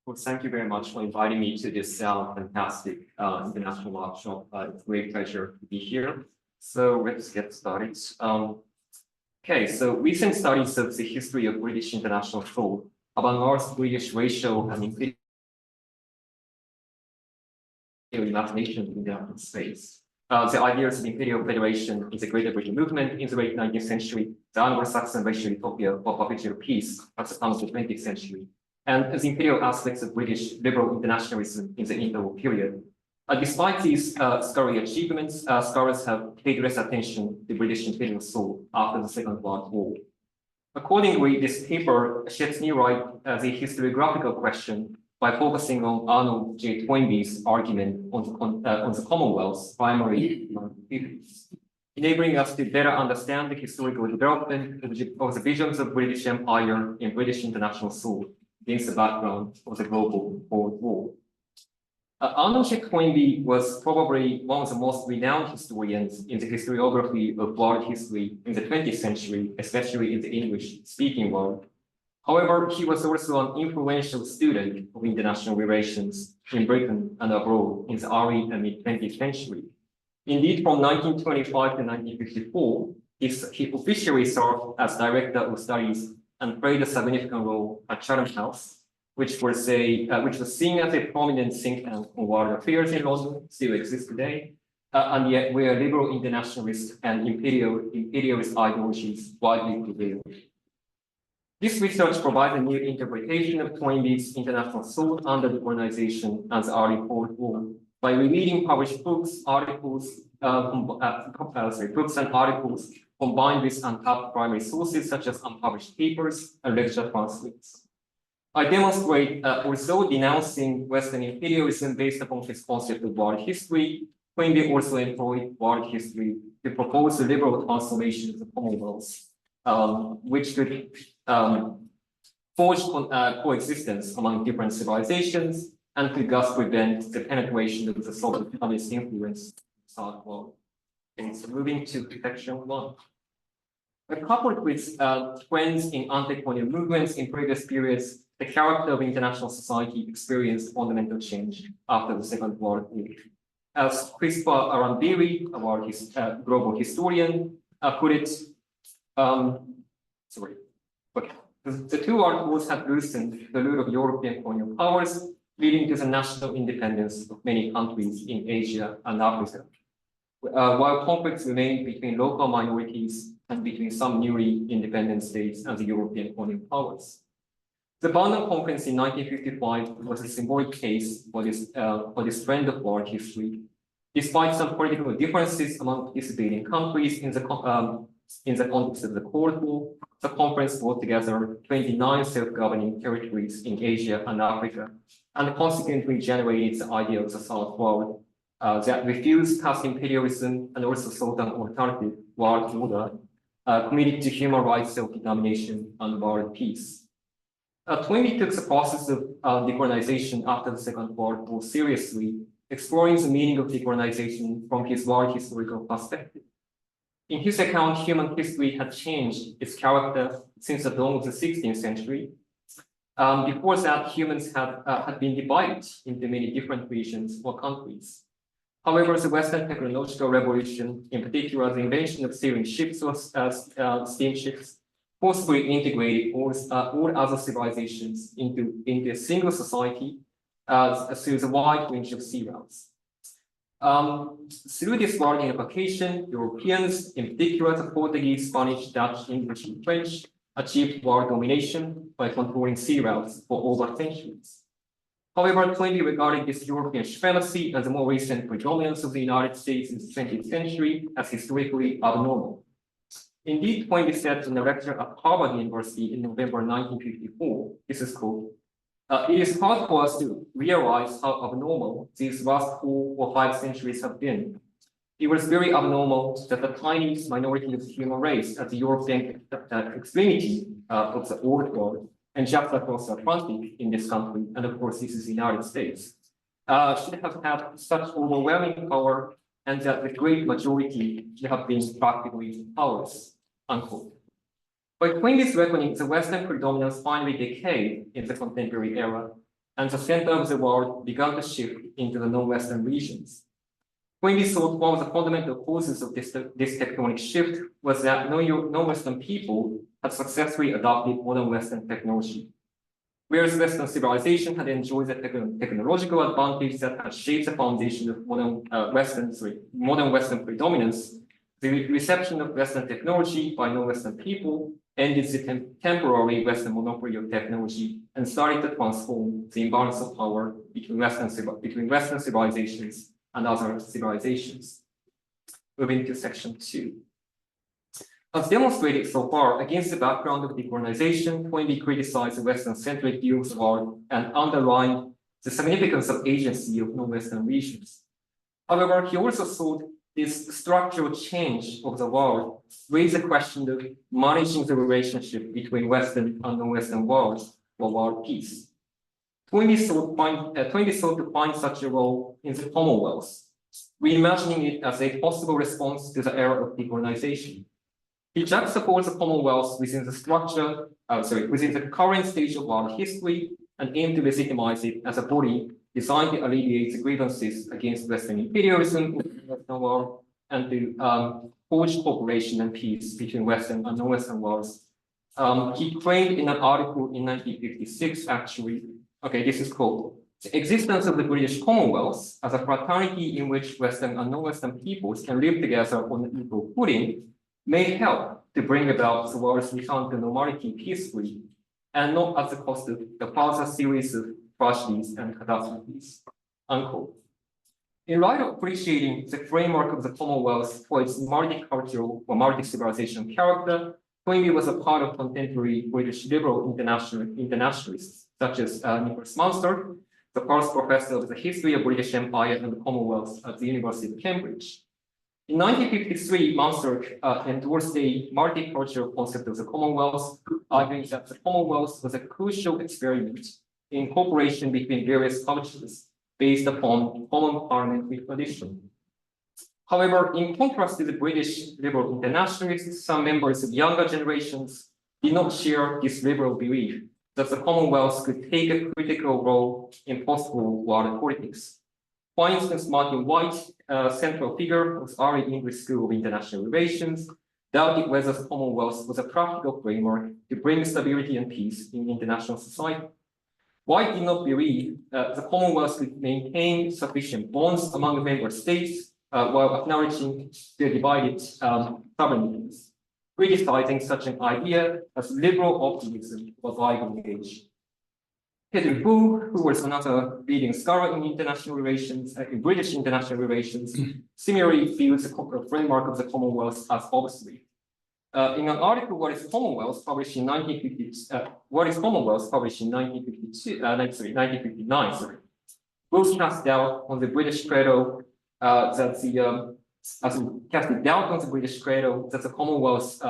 Well, thank you very much for inviting me to this fantastic international workshop. It's a great pleasure to be here. So let's get started. Okay, so recent studies of the history of British international thought about North-British racial and imperial imagination in the United States. The ideas of imperial federation in the Greater Britain movement in the late 19th century, the Anglo-Saxon racial utopia for perpetual peace at the turn of the 20th century, and the imperial aspects of British liberal internationalism in the interwar period. Despite these scholarly achievements, scholars have paid less attention to British imperial thought after the Second World War. Accordingly, this paper sheds new light the historiographical question by focusing on Arnold J. Toynbee's argument on the Commonwealth's primary theories, enabling us to better understand the historical development of the visions of British Empire in British international thought against the background of the global Cold War. Arnold J. Toynbee was probably one of the most renowned historians in the historiography of world history in the 20th century, especially in the English-speaking world. However, he was also an influential student of international relations in Britain and abroad in the early and mid-20th century. Indeed, from 1925 to 1954, he officially served as Director of Studies and played a significant role at Chatham House, which was seen as a prominent think tank on world affairs in London, still exists today, and yet where liberal internationalist and imperialist ideologies widely prevailed. This research provides a new interpretation of Toynbee's international thought under decolonization and the early Cold War by rereading published books, books and articles combined with untapped primary sources such as unpublished papers and lecture transcripts. I demonstrate, although denouncing Western imperialism based upon his concept of world history, Toynbee also employed world history to propose the liberal transformation of the Commonwealth, which could forge coexistence among different civilizations and could thus prevent the penetration of the Soviet communist influence in the South World. Okay, so moving to section 1. Coupled with trends in anti-colonial movements in previous periods, the character of international society experienced fundamental change after the Second World War. As Christopher Arambiri, our global historian, put it, the two articles have loosened the rule of European colonial powers, leading to the national independence of many countries in Asia and Africa, while conflicts remain between local minorities and between some newly independent states and the European colonial powers. The London Conference in 1955 was a symbolic case for this trend of world history. Despite some political differences among participating countries in the context of the Cold War, the conference brought together 29 self-governing territories in Asia and Africa, and consequently generated the idea of the South World that refused past imperialism and also sought an alternative world order committed to human rights, self-determination, and world peace. Toynbee took the process of decolonization after the Second World War seriously, exploring the meaning of decolonization from his world historical perspective. In his account, human history had changed its character since the dawn of the 16th century. Before that, humans had been divided into many different regions or countries. However, the Western technological revolution, in particular the invention of sailing ships or steamships, forcibly integrated all other civilizations into a single society through the wide range of sea routes. Through this world unification, Europeans, in particular the Portuguese, Spanish, Dutch, English, and French, achieved world domination by controlling sea routes for over centuries. However, Toynbee regarded this European supremacy and the more recent predominance of the United States in the 20th century as historically abnormal. Indeed, Toynbee said in a lecture at Harvard University in November 1954, this is quote, "It is hard for us to realize how abnormal these last 4 or 5 centuries have been. It was very abnormal that the tiny minority of the human race at the European extremity of the old world and just across the Atlantic in this country, and of course this is the United States, should have had such overwhelming power and that the great majority should have been practically powerless," unquote. By Toynbee's reckoning, the Western predominance finally decayed in the contemporary era, and the center of the world began to shift into the non-Western regions. Toynbee thought one of the fundamental causes of this tectonic shift was that non-Western people had successfully adopted modern Western technology. Whereas Western civilization had enjoyed the technological advantage that had shaped the foundation of modern Western predominance, the reception of Western technology by non-Western people ended the temporary Western monopoly of technology and started to transform the imbalance of power between Western civilizations and other civilizations. Moving to section 2. As demonstrated so far, against the background of decolonization, Toynbee criticized the Western-centric view of the world and underlined the significance of agency of non-Western regions. However, he also thought this structural change of the world raised the question of managing the relationship between Western and non-Western worlds for world peace. Toynbee sought to find such a role in the Commonwealth, reimagining it as a possible response to the era of decolonization. He juxtaposed the Commonwealth within the current stage of world history and aimed to legitimize it as a body designed to alleviate the grievances against Western imperialism in the Western world and to forge cooperation and peace between Western and non-Western worlds. He claimed in an article in 1956, actually, this is called "The Existence of the British Commonwealth as a fraternity in which Western and non-Western peoples can live together on an equal footing may help to bring about the world's return to normality peacefully, and not at the cost of the further series of tragedies and catastrophes." Unquote. In light of appreciating the framework of the Commonwealth for its multicultural or multi-civilization character, Toynbee was a part of contemporary British liberal internationalists, such as Nicholas Munster, the first professor of the history of British Empire and the Commonwealth at the University of Cambridge. In 1953, Munster endorsed a multicultural concept of the Commonwealth, arguing that the Commonwealth was a crucial experiment in cooperation between various cultures based upon common parliamentary tradition. However, in contrast to the British liberal internationalists, some members of younger generations did not share this liberal belief that the Commonwealth could take a critical role in post-war world politics. For instance, Martin White, a central figure of the early English School of International Relations, doubted whether the Commonwealth was a practical framework to bring stability and peace in international society. White did not believe the Commonwealth could maintain sufficient bonds among the member states while acknowledging their divided sovereignties, criticizing such an idea as liberal optimism of a bygone age. Peter Boo, who was another leading scholar in international relations, in British international relations, similarly views the framework of the Commonwealth as obsolete. In an article, What is Commonwealth, published in 1959, Booth cast doubt on the British credo that the Commonwealth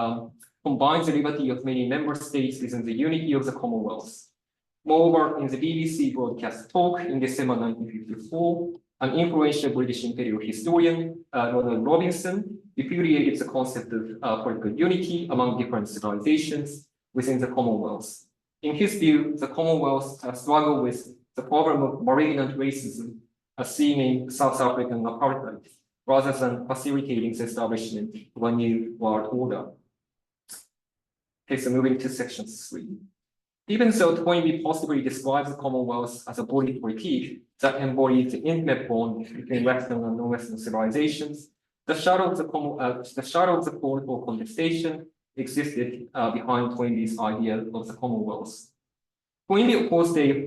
combines the liberty of many member states within the unity of the Commonwealth. Moreover, in the BBC broadcast talk in December 1954, an influential British imperial historian, Ronald Robinson, repudiated the concept of political unity among different civilizations within the Commonwealth. In his view, the Commonwealth struggled with the problem of malignant racism as seen in South African apartheid, rather than facilitating the establishment of a new world order. Okay, so moving to section 3. Even though Toynbee possibly describes the Commonwealth as a body politique that embodies the intimate bond between Western and non-Western civilizations, the shadow of the call for contestation existed behind Toynbee's idea of the Commonwealth. Toynbee opposed a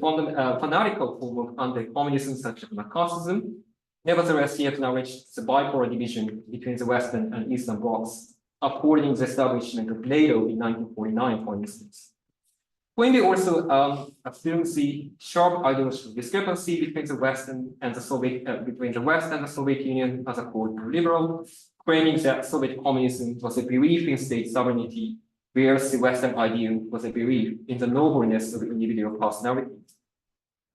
fanatical form of anti-communism such as McCarthyism. Nevertheless, he acknowledged the bipolar division between the Western and Eastern blocs, upholding the establishment of NATO in 1949, for instance. Toynbee also assumes the sharp ideological discrepancy between the West and the Soviet Union as a core liberal, claiming that Soviet communism was a belief in state sovereignty, whereas the Western ideal was a belief in the nobleness of individual personality.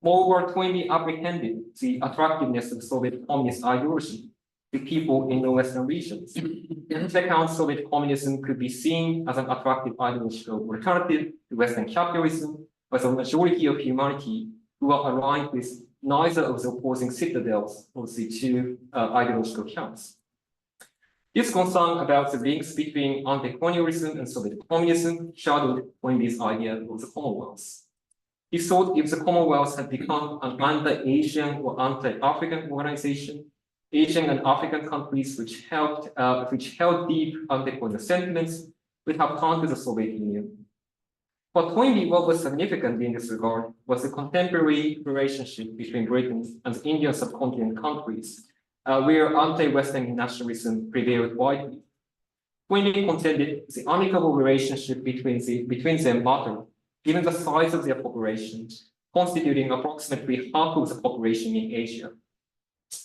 Moreover, Toynbee apprehended the attractiveness of Soviet communist ideology to people in non-Western regions. In his account, Soviet communism could be seen as an attractive ideological alternative to Western capitalism, but the majority of humanity who are aligned with neither of the opposing citadels of the two ideological camps. This concern about the links between anti-colonialism and Soviet communism shadowed Toynbee's idea of the Commonwealth. He thought if the Commonwealth had become an anti-Asian or anti-African organization, Asian and African countries which held deep anti-colonial sentiments would have turned to the Soviet Union. For Toynbee, what was significant in this regard was the contemporary relationship between Britain and the Indian subcontinent countries, where anti-Western nationalism prevailed widely. Toynbee contended the unequal relationship between them mattered, given the size of their population, constituting approximately half of the population in Asia.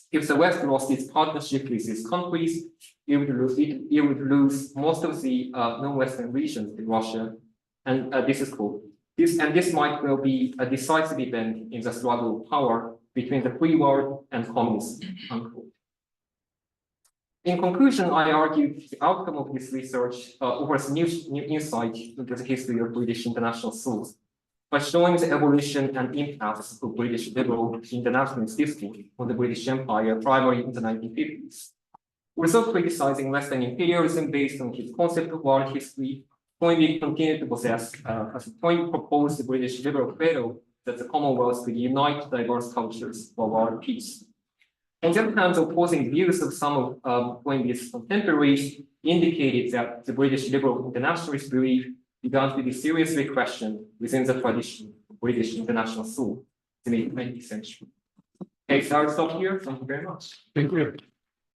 If the West lost its partnership with these countries, it would lose most of the non-Western regions in Russia, and this might well be a decisive event in the struggle of power between the free world and communism. Unquote. In conclusion, I argue the outcome of this research offers new insight into the history of British international thought by showing the evolution and impacts of British liberal internationalist discourse on the British Empire, primarily in the 1950s. Without criticizing Western imperialism based on his concept of world history, Toynbee continued to possess, as Toynbee proposed the British liberal credo that the Commonwealth could unite diverse cultures for world peace. On the other hand, the opposing views of some of Toynbee's contemporaries indicated that the British liberal internationalist belief began to be seriously questioned within the tradition of British international thought in the mid-20th century. Okay, so I'll stop here. Thank you very much. Thank you.